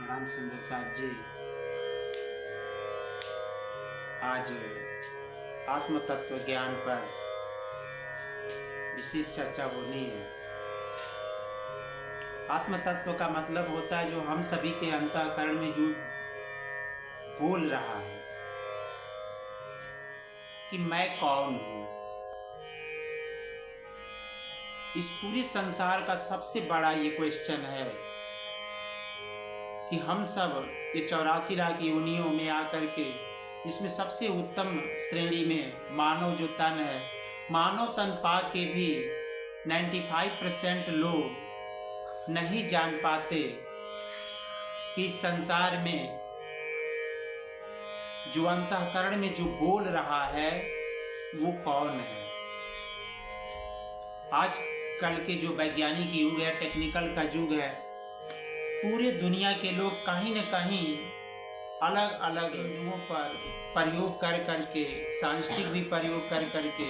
प्रणाम सुंदर साहब जी। आज आत्म तत्व ज्ञान पर विशेष चर्चा होनी है। आत्म तत्व का मतलब होता है जो हम सभी के अंतःकरण में जो बोल रहा है कि मैं कौन हूँ। इस पूरे संसार का सबसे बड़ा ये क्वेश्चन है कि हम सब ये 84 लाख योनियों में आकर के इसमें सबसे उत्तम श्रेणी में मानव जो तन है, मानव तन पा के भी 95% लोग नहीं जान पाते कि इस संसार में जो अंतःकरण में जो बोल रहा है वो कौन है। आज कल के जो वैज्ञानिक युग है, टेक्निकल का युग है, पूरे दुनिया के लोग कहीं न कहीं अलग अलग बिंदुओं पर प्रयोग कर करके, सांस्कृतिक भी प्रयोग कर करके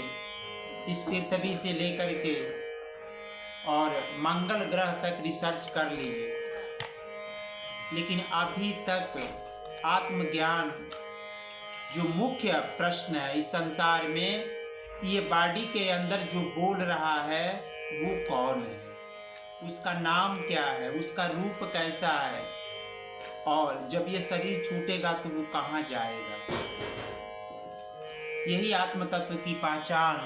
इस पृथ्वी से लेकर के और मंगल ग्रह तक रिसर्च कर लिए, लेकिन अभी तक आत्मज्ञान जो मुख्य प्रश्न है इस संसार में, ये बॉडी के अंदर जो बोल रहा है वो कौन है, उसका नाम क्या है, उसका रूप कैसा है, और जब ये शरीर छूटेगा तो वो कहाँ जाएगा। यही आत्म तत्व की पहचान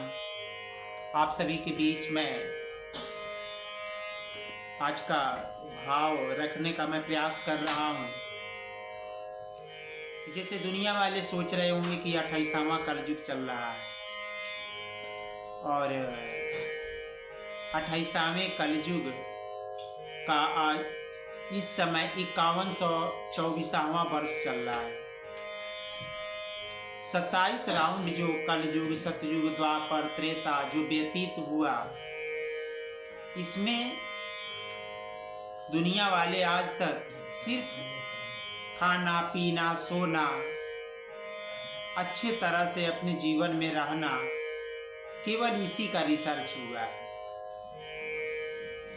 आप सभी के बीच में आज का भाव रखने का मैं प्रयास कर रहा हूँ। जैसे दुनिया वाले सोच रहे होंगे कि 28वां कलयुग चल रहा है और 28वें कलयुग का आज इस समय 5124वां वर्ष चल रहा है। 27 राउंड जो कलयुग, सतयुग, द्वापर, त्रेता जो व्यतीत हुआ, इसमें दुनिया वाले आज तक सिर्फ खाना पीना सोना, अच्छे तरह से अपने जीवन में रहना, केवल इसी का रिसर्च हुआ है।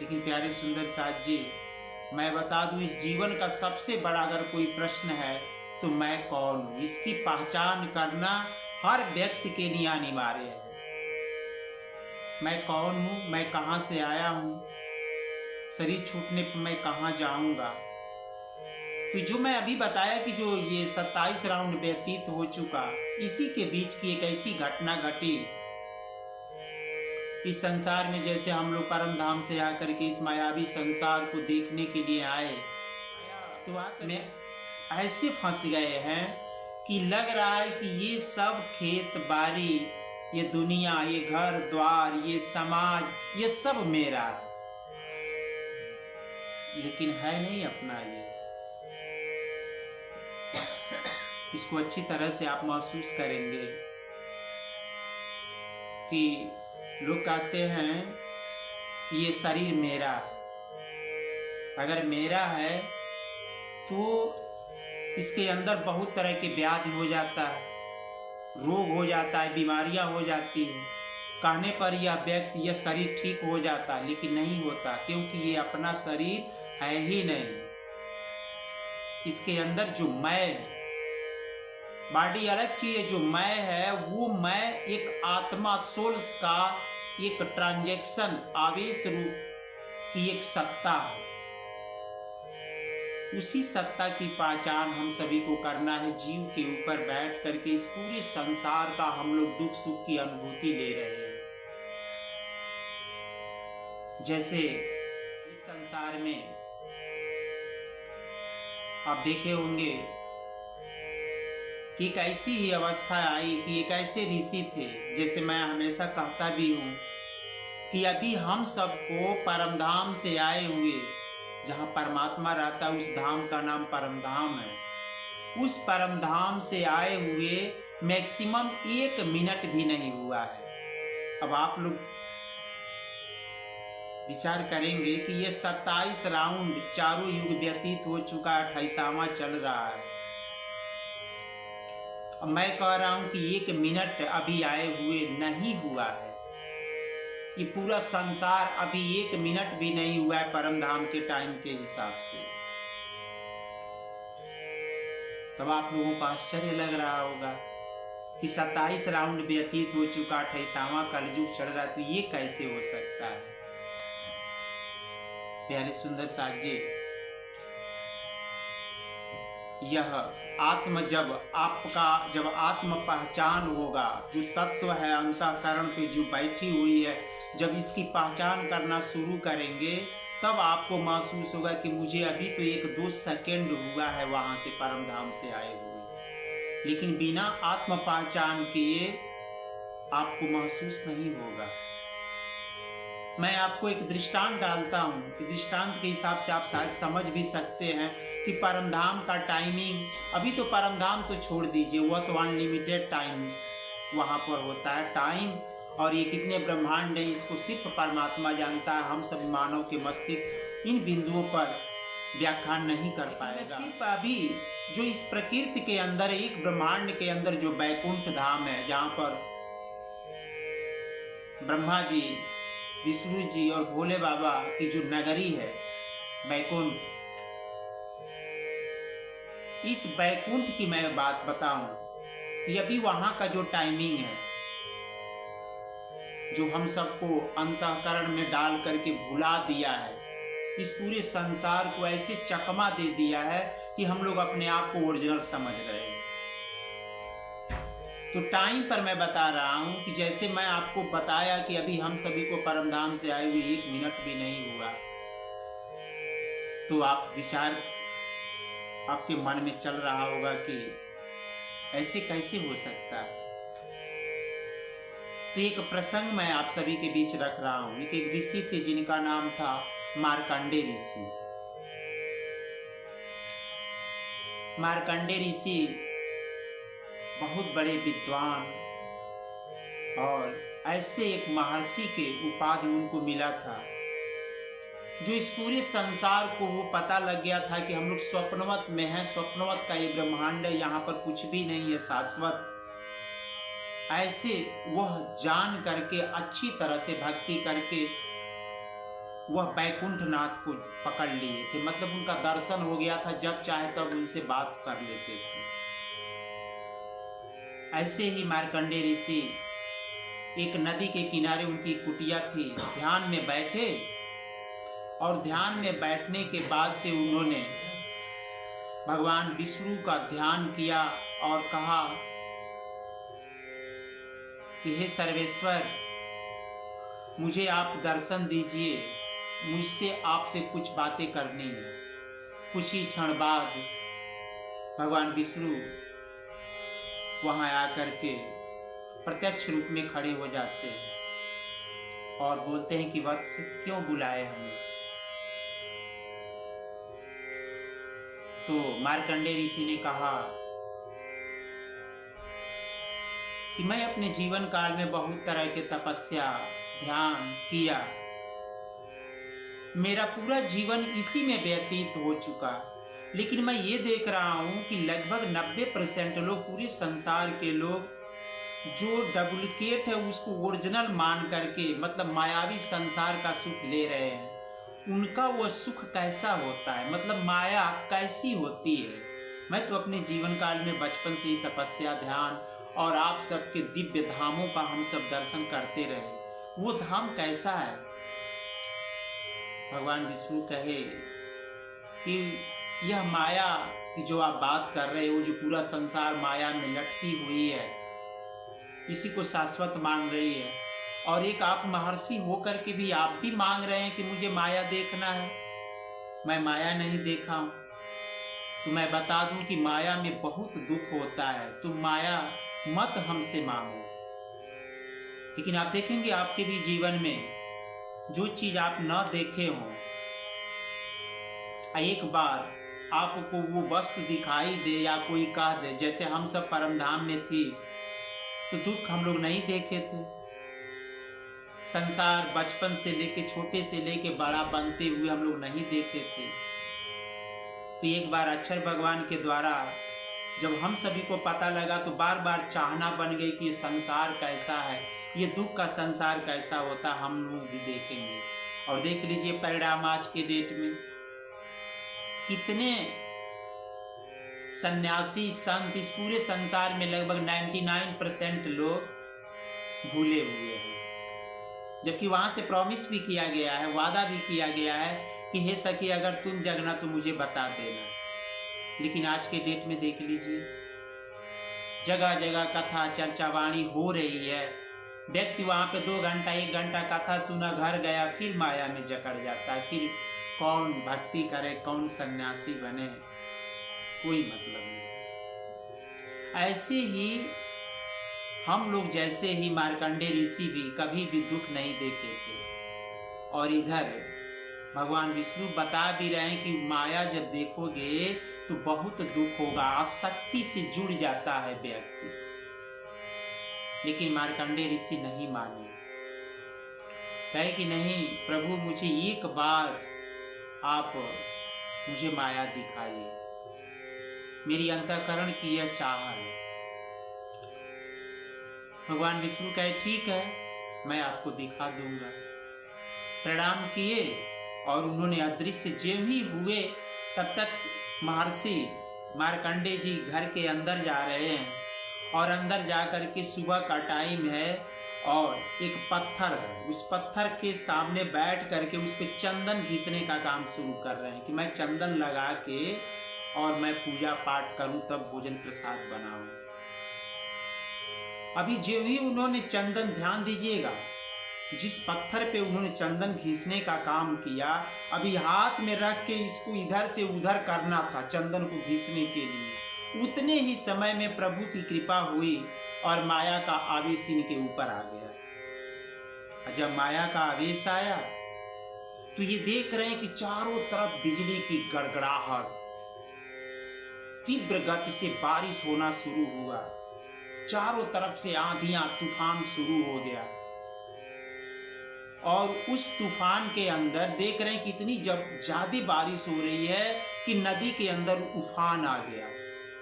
लेकिन प्यारे सुंदर साथ जी, मैं बता दूं, इस जीवन का सबसे बड़ा अगर कोई प्रश्न है तो मैं कौन हूँ, इसकी पहचान करना हर व्यक्ति के लिए अनिवार्य है। मैं कौन हूँ, मैं कहाँ से आया हूँ, शरीर छूटने पर मैं कहाँ जाऊँगा। तो जो मैं अभी बताया कि जो ये 27 राउंड व्यतीत हो चुका, इसी के बीच की एक ऐसी घटना घटी इस संसार में। जैसे हम लोग परम धाम से आकर के इस मायावी संसार को देखने के लिए आए, तो आकर में ऐसे फंस गए हैं कि लग रहा है कि ये सब खेत बाड़ी, ये दुनिया, ये घर द्वार, ये समाज, ये सब मेरा है। लेकिन है नहीं अपना। ये इसको अच्छी तरह से आप महसूस करेंगे कि लोग कहते हैं कि ये शरीर मेरा है। अगर मेरा है तो इसके अंदर बहुत तरह के व्याधि हो जाता है, रोग हो जाता है, बीमारियां हो जाती हैं। कहने पर यह व्यक्ति, यह शरीर ठीक हो जाता, लेकिन नहीं होता, क्योंकि ये अपना शरीर है ही नहीं। इसके अंदर जो मैं है, बॉडी अलग चीज है, जो मैं है वो मैं एक आत्मा, सोल्स का एक ट्रांजैक्शन, आवेश रूप की एक सत्ता है। उसी सत्ता की पहचान हम सभी को करना है। जीव के ऊपर बैठ करके इस पूरे संसार का हम लोग दुख सुख की अनुभूति ले रहे हैं। जैसे इस संसार में आप देखे होंगे कि एक ऐसी ही अवस्था आई कि एक ऐसे ऋषि थे, जैसे मैं हमेशा कहता भी हूँ कि अभी हम सबको परमधाम से आए हुए, जहाँ परमात्मा रहता है उस धाम का नाम परमधाम है, उस परमधाम से आए हुए मैक्सिमम 1 मिनट भी नहीं हुआ है। अब आप लोग विचार करेंगे कि ये 27 राउंड चारों युग व्यतीत हो चुका, 28वां चल रहा है। अब मैं कह रहा हूं कि 1 मिनट अभी आए हुए नहीं हुआ है। ये पूरा संसार अभी 1 मिनट भी नहीं हुआ है परमधाम के टाइम के हिसाब से। तब आप लोगों को आश्चर्य लग रहा होगा कि 27 राउंड व्यतीत हो चुका, 28वां कलयुग चढ़ रहा, तो ये कैसे हो सकता है। प्यारे सुंदर साथ जी, यह आत्म जब आत्म पहचान होगा, जो तत्व है अंतःकरण पे जो बैठी हुई है, जब इसकी पहचान करना शुरू करेंगे तब आपको महसूस होगा कि मुझे अभी तो 1-2 सेकंड हुआ है वहां से परम धाम से आए हुए, लेकिन बिना आत्म पहचान किए आपको महसूस नहीं होगा। मैं आपको एक दृष्टांत डालता हूँ कि दृष्टांत के हिसाब से आप शायद समझ भी सकते हैं कि परमधाम का टाइमिंग, अभी तो परमधाम तो छोड़ दीजिए, वह तो अनलिमिटेड टाइम वहाँ पर होता है टाइम, और ये कितने ब्रह्मांड है इसको सिर्फ परमात्मा जानता है। हम सब मानव के मस्तिष्क इन बिंदुओं पर व्याख्यान नहीं कर पाएगा। सिर्फ अभी जो इस प्रकृति के अंदर, एक ब्रह्मांड के अंदर जो बैकुंठ धाम है, जहाँ पर ब्रह्मा जी, विष्णु जी और भोले बाबा की जो नगरी है बैकुंठ, इस बैकुंठ की मैं बात बताऊं कि अभी वहां का जो टाइमिंग है, जो हम सबको अंतःकरण में डाल करके भुला दिया है, इस पूरे संसार को ऐसे चकमा दे दिया है कि हम लोग अपने आप को ओरिजिनल समझ रहे हैं। तो टाइम पर मैं बता रहा हूं कि जैसे मैं आपको बताया कि अभी हम सभी को परमधाम से आए हुए 1 मिनट भी नहीं हुआ, तो आप विचार आपके मन में चल रहा होगा कि ऐसे कैसे हो सकता है। तो एक प्रसंग मैं आप सभी के बीच रख रहा हूं। एक ऋषि थे जिनका नाम था मार्कंडे ऋषि। मार्कंडे ऋषि बहुत बड़े विद्वान और ऐसे एक महर्षि के उपाधि उनको मिला था, जो इस पूरे संसार को वो पता लग गया था कि हम लोग स्वप्नवत में हैं, स्वप्नवत का ये ब्रह्मांड है, यहाँ पर कुछ भी नहीं है शाश्वत। ऐसे वह जान करके अच्छी तरह से भक्ति करके वह बैकुंठ नाथ को पकड़ लिए थे, मतलब उनका दर्शन हो गया था, जब चाहे तब उनसे बात कर लेते थे। ऐसे ही मार्कंडे ऋषि एक नदी के किनारे उनकी कुटिया थी, ध्यान में बैठे, और ध्यान में बैठने के बाद से उन्होंने भगवान विष्णु का ध्यान किया और कहा कि हे सर्वेश्वर, मुझे आप दर्शन दीजिए, मुझसे आपसे कुछ बातें करनी है। कुछ ही क्षण बाद भगवान विष्णु वहां आकर के प्रत्यक्ष रूप में खड़े हो जाते हैं और बोलते हैं कि वत्स, क्यों बुलाए हमें। तो मार्कंडे ऋषि ने कहा कि मैं अपने जीवन काल में बहुत तरह के तपस्या ध्यान किया, मेरा पूरा जीवन इसी में व्यतीत हो चुका, लेकिन मैं ये देख रहा हूँ कि लगभग 90% लोग, पूरे संसार के लोग, जो डुप्लीकेट है उसको ओरिजिनल मान करके, मतलब मायावी संसार का सुख ले रहे हैं। उनका वो सुख कैसा होता है, मतलब माया कैसी होती है। मैं तो अपने जीवन काल में बचपन से ही तपस्या ध्यान और आप सबके दिव्य धामों का हम सब दर्शन करते रहे, वो धाम कैसा है। भगवान विष्णु कहे कि यह माया की जो आप बात कर रहे हो, जो पूरा संसार माया में लटकी हुई है, इसी को शाश्वत मान रही है, और एक आप महर्षि होकर के भी आप भी मांग रहे हैं कि मुझे माया देखना है। मैं माया नहीं देखा हूं, तो मैं बता दूं कि माया में बहुत दुख होता है, तुम माया मत हमसे मांगो। लेकिन आप देखेंगे आपके भी जीवन में जो चीज आप न देखे हो, एक बार आपको वो वस्तु दिखाई दे या कोई कह दे, जैसे हम सब परमधाम में थी तो दुख हम लोग नहीं देखे थे। संसार बचपन से लेके, छोटे से लेके बड़ा बनते हुए हम लोग नहीं देखे थे। तो एक बार अक्षर भगवान के द्वारा जब हम सभी को पता लगा, तो बार बार चाहना बन गई कि ये संसार कैसा है, ये दुख का संसार कैसा होता, हम लोग भी देखेंगे। और देख लीजिए परिणाम आज के डेट में कितने सन्यासी, संत, इस पूरे संसार में लगभग 99% लोग भूले हुए हैं। जबकि वहां से प्रॉमिस भी किया गया है, वादा भी किया गया है कि हे सखी अगर तुम जगना तो मुझे बता देना। लेकिन आज के डेट में देख लीजिए, जगह जगह कथा चर्चा वाणी हो रही है। व्यक्ति वहां पे 2 घंटा 1 घंटा कथा सुना, घर गया, फिर माया में जकड़ जाता है। फिर कौन भक्ति करे, कौन सन्यासी बने, कोई मतलब नहीं। ऐसे ही हम लोग जैसे ही मार्कंडेय ऋषि भी कभी भी दुख नहीं देखे थे, और इधर भगवान विष्णु बता भी रहे हैं कि माया जब देखोगे तो बहुत दुख होगा, आसक्ति से जुड़ जाता है व्यक्ति। लेकिन मार्कंडेय ऋषि नहीं माने, कहे कि नहीं प्रभु मुझे एक बार आप मुझे माया दिखाइए, मेरी अंतःकरण की यह चाह है। भगवान विष्णु कहे ठीक है, मैं आपको दिखा दूंगा। प्रणाम किए और उन्होंने अदृश्य जब ही हुए तब तक महर्षि मार्कंडेय जी घर के अंदर जा रहे हैं, और अंदर जाकर के सुबह का टाइम है और एक पत्थर है, उस पत्थर के सामने बैठ करके उस पर चंदन घिसने का काम शुरू कर रहे हैं कि मैं चंदन लगा के और मैं पूजा पाठ करूं तब भोजन प्रसाद बनाऊं। अभी जो ही उन्होंने चंदन, ध्यान दीजिएगा, जिस पत्थर पे उन्होंने चंदन घिसने का काम किया, अभी हाथ में रख के इसको इधर से उधर करना था चंदन को घिसने के लिए, उतने ही समय में प्रभु की कृपा हुई और माया का आवेश इनके ऊपर आ गया। जब माया का आवेश आया तो ये देख रहे हैं कि चारों तरफ बिजली की गड़गड़ाहट, तीव्र गति से बारिश होना शुरू हुआ, चारों तरफ से आंधियां तूफान शुरू हो गया। और उस तूफान के अंदर देख रहे हैं कि इतनी जब ज्यादा बारिश हो रही है कि नदी के अंदर उफान आ गया।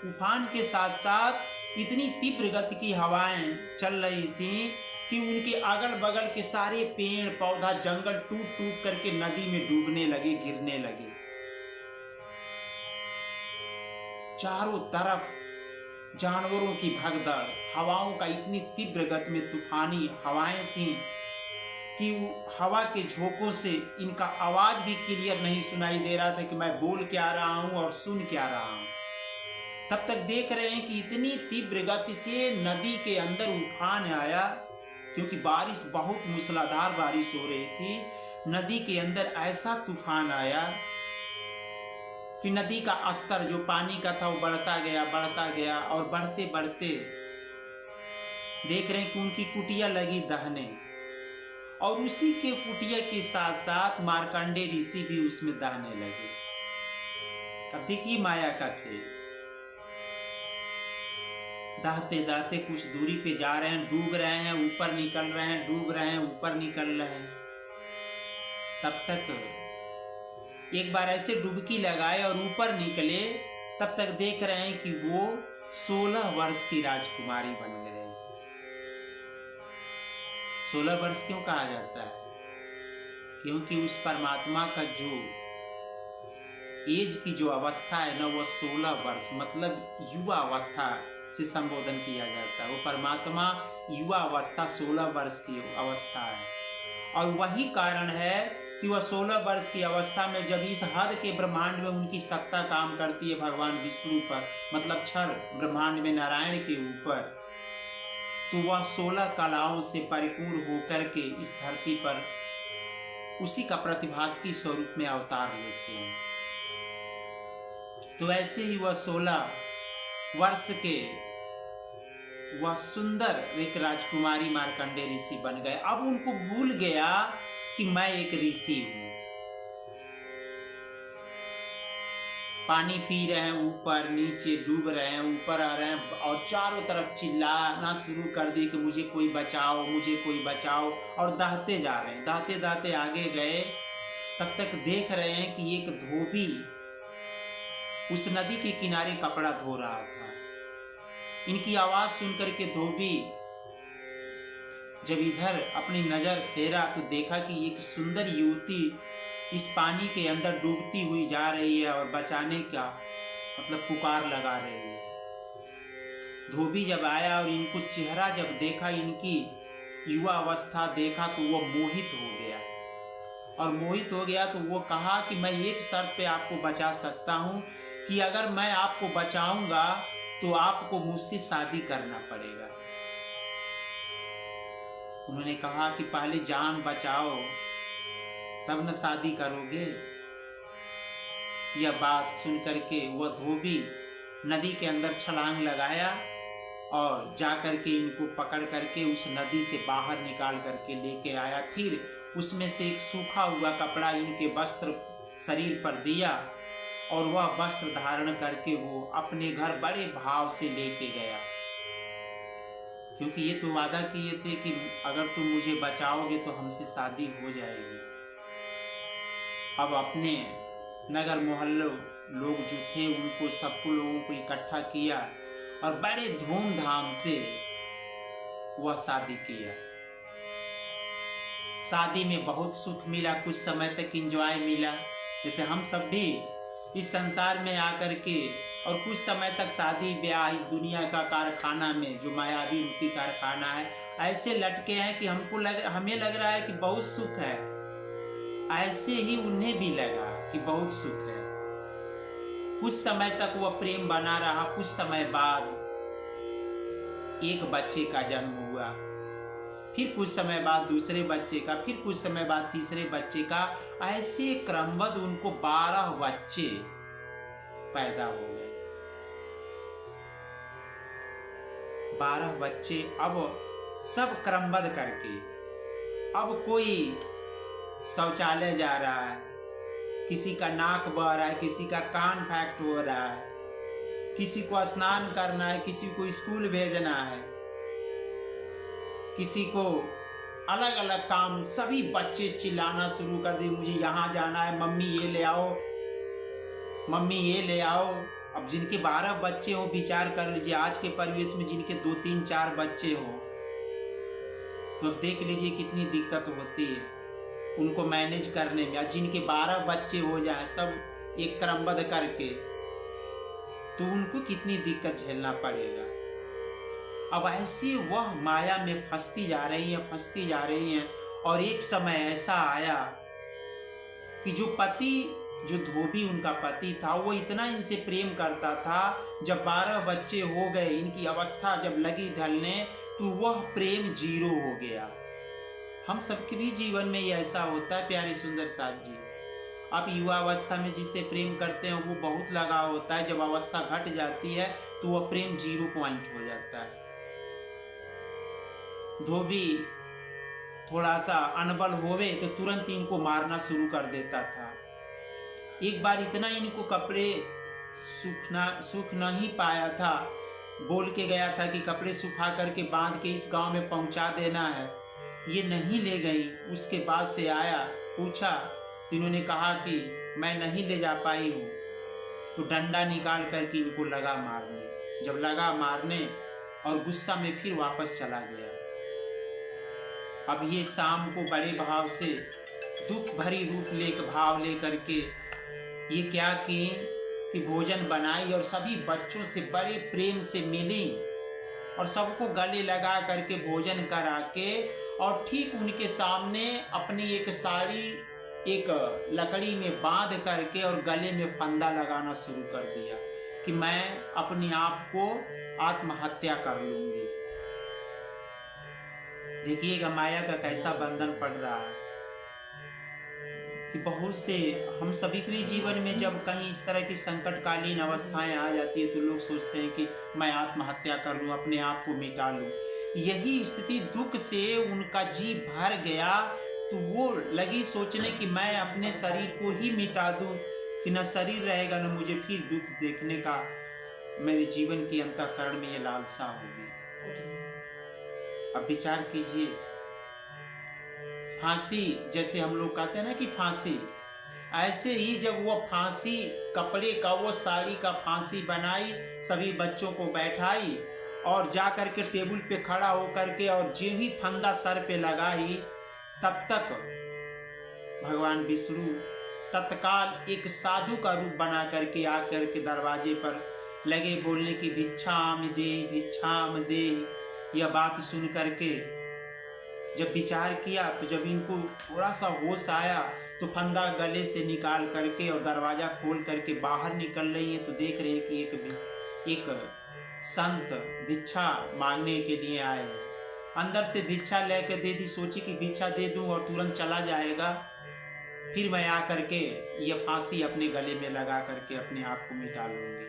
उफान के साथ साथ इतनी तीव्र गति की हवाएं चल रही थी कि उनके अगल बगल के सारे पेड़ पौधा जंगल टूट टूट करके नदी में डूबने लगे, गिरने लगे। चारों तरफ जानवरों की भगदड़, हवाओं का इतनी तीव्र गति में तूफानी हवाएं थीं कि हवा के झोंकों से इनका आवाज भी क्लियर नहीं सुनाई दे रहा था कि मैं बोल क्या रहा हूं और सुन क्या रहा हूं। तब तक देख रहे हैं कि इतनी तीव्र गति से नदी के अंदर उफान आया, क्योंकि बारिश बहुत मूसलाधार बारिश हो रही थी। नदी के अंदर ऐसा तूफान आया कि नदी का स्तर जो पानी का था वो बढ़ता गया और बढ़ते बढ़ते देख रहे हैं कि उनकी कुटिया लगी दहने, और उसी के कुटिया के साथ साथ मार्कंडेय ऋषि भी उसमें दहने लगे। अब देखिए माया का खेल, दहते दहते कुछ दूरी पे जा रहे हैं, डूब रहे हैं, ऊपर निकल रहे हैं, डूब रहे हैं, ऊपर निकल रहे हैं। तब तक एक बार ऐसे डुबकी लगाए और ऊपर निकले, तब तक देख रहे हैं कि वो 16 वर्ष की राजकुमारी बन गए। 16 वर्ष क्यों कहा जाता है? क्योंकि उस परमात्मा का जो एज की जो अवस्था है ना, वो 16 वर्ष मतलब युवा अवस्था से संबोधन किया जाता है। वो परमात्मा युवा अवस्था 16 वर्ष की अवस्था है, और वही कारण है कि वह 16 वर्ष की अवस्था में जब इस हद के ब्रह्मांड में उनकी सत्ता काम करती है भगवान विष्णु पर, मतलब क्षर ब्रह्मांड में नारायण के ऊपर, तो वह 16 कलाओं से परिपूर्ण होकर के इस धरती पर उसी का प्रतिभास की स्वरूप में अवतार लेते हैं। तो ऐसे ही वह 16 वर्ष के वह सुंदर एक राजकुमारी मार्कंडेय ऋषि बन गए। अब उनको भूल गया कि मैं एक ऋषि हूं। पानी पी रहे हैं, ऊपर नीचे डूब रहे हैं, ऊपर आ रहे हैं, और चारों तरफ चिल्लाना शुरू कर दी कि मुझे कोई बचाओ, मुझे कोई बचाओ, और दहते जा रहे हैं। दहते दहते आगे गए, तब तक देख रहे हैं कि एक धोबी उस नदी के किनारे कपड़ा धो रहा था। इनकी आवाज सुनकर के धोबी जब इधर अपनी नजर फेरा तो देखा कि एक सुंदर युवती इस पानी के अंदर डूबती हुई जा रही है, और बचाने का मतलब पुकार लगा रही है। धोबी जब आया और इनको चेहरा जब देखा, इनकी युवा अवस्था देखा, तो वो मोहित हो गया। और मोहित हो गया तो वो कहा कि मैं एक शर्त पे आपको बचा सकता हूँ कि अगर मैं आपको बचाऊंगा तो आपको मुझसे शादी करना पड़ेगा। उन्होंने कहा कि पहले जान बचाओ तब न शादी करोगे। यह बात सुन करके वह धोबी नदी के अंदर छलांग लगाया और जा करके इनको पकड़ करके उस नदी से बाहर निकाल करके लेके आया। फिर उसमें से एक सूखा हुआ कपड़ा इनके वस्त्र शरीर पर दिया और वह वस्त्र धारण करके वो अपने घर बड़े भाव से लेके गया, क्योंकि ये तो वादा किए थे कि अगर तुम मुझे बचाओगे तो हमसे शादी हो जाएगी। अब अपने नगर मोहल्लों लोग जो थे उनको सबको लोगों को इकट्ठा किया और बड़े धूमधाम से वह शादी किया। शादी में बहुत सुख मिला, कुछ समय तक एंजॉय मिला, जैसे हम सब भी इस संसार में आकर के और कुछ समय तक शादी ब्याह इस दुनिया का कारखाना में जो मायावी रूपी कारखाना है ऐसे लटके हैं कि हमें लग रहा है कि बहुत सुख है, ऐसे ही उन्हें भी लगा कि बहुत सुख है। कुछ समय तक वह प्रेम बना रहा, कुछ समय बाद एक बच्चे का जन्म हुआ, फिर कुछ समय बाद दूसरे बच्चे का, फिर कुछ समय बाद तीसरे बच्चे का, ऐसे क्रमबद्ध उनको 12 बच्चे पैदा हो गए। 12 बच्चे अब सब क्रमबद्ध करके, अब कोई शौचालय जा रहा है, किसी का नाक बह रहा है, किसी का कान फैक्ट हो रहा है, किसी को स्नान करना है, किसी को स्कूल भेजना है, किसी को अलग अलग काम। सभी बच्चे चिल्लाना शुरू कर दिए, मुझे यहाँ जाना है, मम्मी ये ले आओ, मम्मी ये ले आओ। अब जिनके 12 बच्चे हों, विचार कर लीजिए आज के परिवेश में जिनके 2 3 4 बच्चे हों तो अब देख लीजिए कितनी दिक्कत होती है उनको मैनेज करने में। जिनके 12 बच्चे हो जाए सब एक क्रमबद्ध करके, तो उनको कितनी दिक्कत झेलना पड़ेगा। अब ऐसी वह माया में फंसती जा रही हैं और एक समय ऐसा आया कि जो धोबी उनका पति था वो इतना इनसे प्रेम करता था, जब 12 बच्चे हो गए, इनकी अवस्था जब लगी ढलने तो वह प्रेम 0 हो गया। हम सबके भी जीवन में ये ऐसा होता है प्यारे सुंदर साथ जी। आप युवा अवस्था में जिससे प्रेम करते हैं वो बहुत लगाव होता है, जब अवस्था घट जाती है तो वह प्रेम 0 पॉइंट हो जाता है। धोबी थोड़ा सा अनबल होवे तो तुरंत इनको मारना शुरू कर देता था। एक बार इतना इनको कपड़े सूख नहीं पाया था, बोल के गया था कि कपड़े सुखा करके बांध के इस गांव में पहुंचा देना है, ये नहीं ले गई। उसके बाद से आया, पूछा तो इन्होंने कहा कि मैं नहीं ले जा पाई हूँ, तो डंडा निकाल करके इनको लगा मारने। जब लगा मारने और गुस्सा में फिर वापस चला गया। अब ये शाम को बड़े भाव से दुख भरी भाव ले करके ये क्या कि भोजन बनाई और सभी बच्चों से बड़े प्रेम से मिली और सबको गले लगा करके भोजन करा के, और ठीक उनके सामने अपनी एक साड़ी एक लकड़ी में बांध करके और गले में फंदा लगाना शुरू कर दिया कि मैं अपने आप को आत्महत्या कर लूंगी। देखिएगा माया का कैसा बंधन पड़ रहा है कि बहुत से हम सभी के जीवन में जब कहीं इस तरह की संकटकालीन अवस्थाएं आ जाती है तो लोग सोचते हैं कि मैं आत्महत्या कर लूं, अपने आप को मिटा लूं। यही स्थिति दुख से उनका जी भर गया तो वो लगी सोचने कि मैं अपने शरीर को ही मिटा दूं, कि न शरीर रहेगा न मुझे फिर दुख देखने का मेरे जीवन की अंतःकरण में ये लालसा होगी। अब विचार कीजिए, फांसी जैसे हम लोग कहते हैं ना कि फांसी, ऐसे ही जब वो फांसी कपड़े का वो साड़ी का फांसी बनाई, सभी बच्चों को बैठाई और जा करके टेबल पे खड़ा होकर के और जो ही फंदा सर पे लगाई, तब तक भगवान विष्णु तत्काल एक साधु का रूप बना करके आकर के दरवाजे पर लगे बोलने की भिक्षाम दे। यह बात सुन करके जब विचार किया तो जब इनको थोड़ा सा होश आया तो फंदा गले से निकाल करके और दरवाजा खोल करके बाहर निकल रही है तो देख रहे हैं कि एक संत भिक्षा मांगने के लिए आए। अंदर से भिक्षा लेकर दे दी, सोची कि भिक्षा दे दूं और तुरंत चला जाएगा, फिर मैं आकर के ये फांसी अपने गले में लगा करके अपने आप को मिटा लूंगी।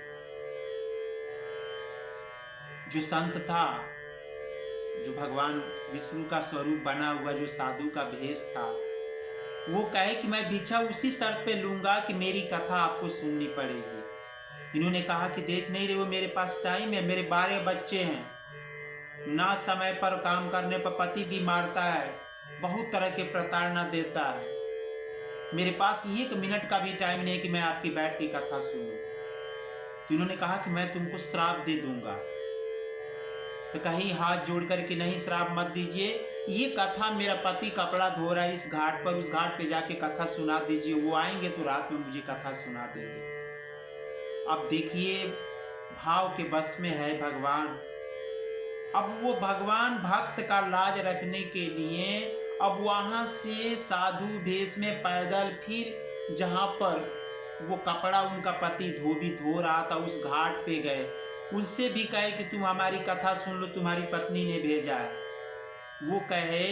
जो संत था, जो भगवान विष्णु का स्वरूप बना हुआ जो साधु का भेष था, वो कहे कि मैं भिक्षा उसी शर्त पे लूंगा कि मेरी कथा आपको सुननी पड़ेगी। इन्होंने कहा कि देख नहीं रहे हो, मेरे पास टाइम है, मेरे 12 बच्चे हैं, ना समय पर काम करने पर पति भी मारता है, बहुत तरह के प्रताड़ना देता है, मेरे पास 1 मिनट का भी टाइम नहीं कि मैं आपकी बैठ की कथा सुनूं। तो इन्होंने कहा कि मैं तुमको श्राप दे दूंगा। तो कहीं हाथ जोड़ करके नहीं, श्राप मत दीजिए, ये कथा मेरा पति कपड़ा धो रहा है इस घाट पर, उस घाट पे जाके कथा सुना दीजिए, वो आएंगे तो रात में मुझे कथा सुना देंगे। अब देखिए भाव के बस में है भगवान। अब वो भगवान भक्त का लाज रखने के लिए अब वहां से साधु भेष में पैदल फिर जहां पर वो कपड़ा उनका पति धो रहा था उस घाट पे गए, उनसे भी कहे कि तुम हमारी कथा सुन लो, तुम्हारी पत्नी ने भेजा है। वो कहे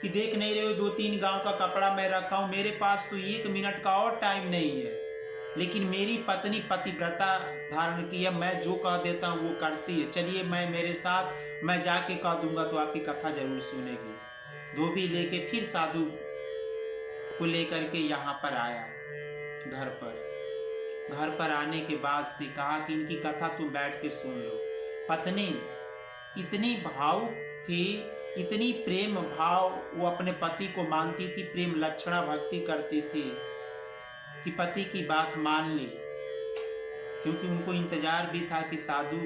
कि देख नहीं रहे हो 2-3 गांव का कपड़ा मैं रखा हूं, मेरे पास तो 1 मिनट का और टाइम नहीं है, लेकिन मेरी पत्नी पतिव्रता धारण की है, मैं जो कह देता हूँ वो करती है, चलिए मैं मेरे साथ, मैं जाके कह दूंगा तो आपकी कथा जरूर सुनेगी। धोबी लेके फिर साधु को लेकर के यहाँ पर आया घर पर आने के बाद से कहा कि इनकी कथा तुम बैठ के सुन लो। पत्नी इतनी भावुक थी, इतनी प्रेम भाव वो अपने पति को मानती थी, प्रेम लक्षणा भक्ति करती थी कि पति की बात मान ली, क्योंकि उनको इंतजार भी था कि साधु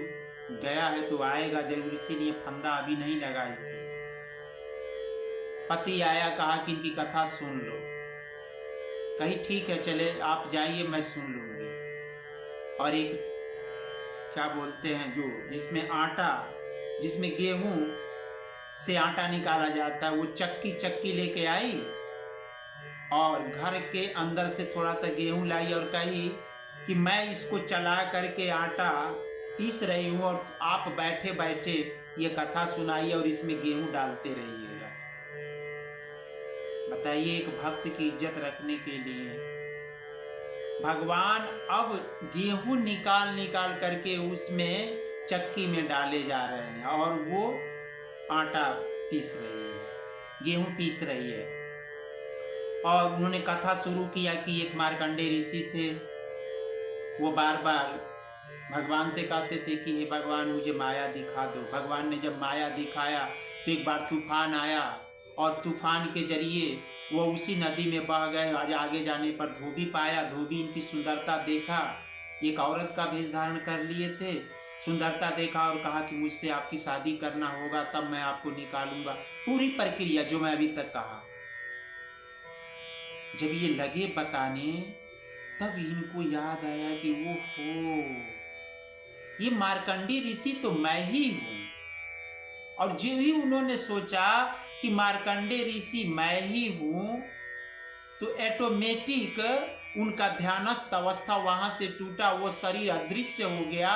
गया है तो आएगा जरूर, इसीलिए फंदा अभी नहीं लगाई थी। पति आया, कहा कि इनकी कथा सुन लो। कही ठीक है, चले आप जाइए, मैं सुन लूंगी। और एक क्या बोलते हैं जो जिसमें गेहूं से आटा निकाला जाता है, वो चक्की लेके आई और घर के अंदर से थोड़ा सा गेहूं लाई और कही कि मैं इसको चला करके आटा पीस रही हूं और आप बैठे बैठे ये कथा सुनाइए और इसमें गेहूं डालते रहिएगा। बताइए, एक भक्त की इज्जत रखने के लिए भगवान अब गेहूं निकाल करके उसमें चक्की में डाले जा रहे हैं और वो आटा पीस रही है, गेहूं पीस रही है। और उन्होंने कथा शुरू किया कि एक मार्कंडेय ऋषि थे, वो बार बार भगवान से कहते थे कि हे भगवान मुझे माया दिखा दो। भगवान ने जब माया दिखाया तो एक बार तूफान आया और तूफान के जरिए वो उसी नदी में बह गए। आज आगे जाने पर धोबी पाया, धोबी इनकी सुंदरता देखा, एक औरत का वेश धारण कर लिए थे, सुंदरता देखा और कहा कि मुझसे आपकी शादी करना होगा, तब मैं आपको निकालूंगा। पूरी प्रक्रिया जो मैं अभी तक कहा। जब ये लगे बताने तब इनको याद आया कि वो हो ये मार्कंडेय ऋषि तो मैं ही हूं। और जो ही उन्होंने सोचा कि मार्कंडेय ऋषि मैं ही हूं तो ऑटोमेटिक उनका ध्यानस्थ अवस्था वहां से टूटा, वो शरीर अदृश्य हो गया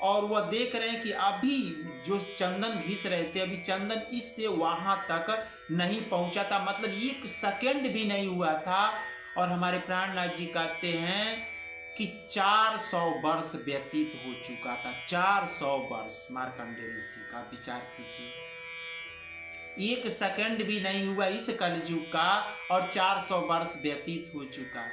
और वह देख रहे हैं कि अभी जो चंदन घिस रहे थे, अभी चंदन इससे वहां तक नहीं पहुंचा था, मतलब 1 सेकंड भी नहीं हुआ था। और हमारे प्राणनाथ जी कहते हैं कि 400 वर्ष व्यतीत हो चुका था। 400 वर्ष मार्कंडेय ऋषि का, विचार कीजिए, 1 सेकंड भी नहीं हुआ इस कलयुग का और 400 वर्ष व्यतीत हो चुका।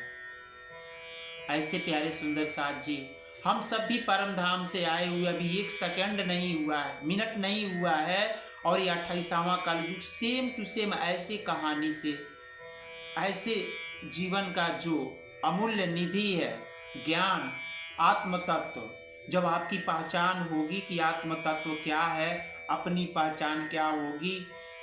ऐसे प्यारे सुंदर साथ जी, हम सब भी परम धाम से आए हुए, अभी 1 सेकंड नहीं हुआ है, मिनट नहीं हुआ है और ये 28वां कलयुग सेम टू सेम ऐसे कहानी से, ऐसे जीवन का जो अमूल्य निधि है ज्ञान, आत्म तत्व, जब आपकी पहचान होगी कि आत्म तत्व क्या है, अपनी पहचान क्या होगी,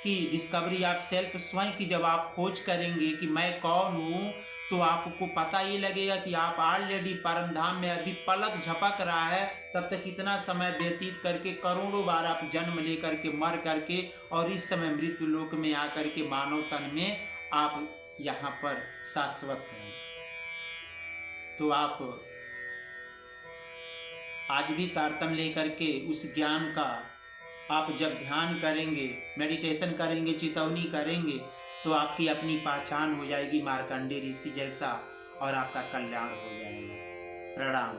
कि डिस्कवरी ऑफ सेल्फ, स्वयं की जब आप खोज करेंगे कि मैं कौन हूँ, तो आपको पता ये लगेगा कि आप ऑलरेडी परम धाम में, अभी पलक झपक रहा है, तब तक कितना समय व्यतीत करके करोड़ों बार आप जन्म लेकर के मर करके और इस समय मृत्यु लोक में आकर के मानव तन में आप यहाँ पर शाश्वत हैं। तो आप आज भी तारतम्य लेकर के उस ज्ञान का आप जब ध्यान करेंगे, मेडिटेशन करेंगे, चितौनी करेंगे, तो आपकी अपनी पहचान हो जाएगी मार्कंडेय ऋषि जैसा और आपका कल्याण हो जाएगा। प्रणाम।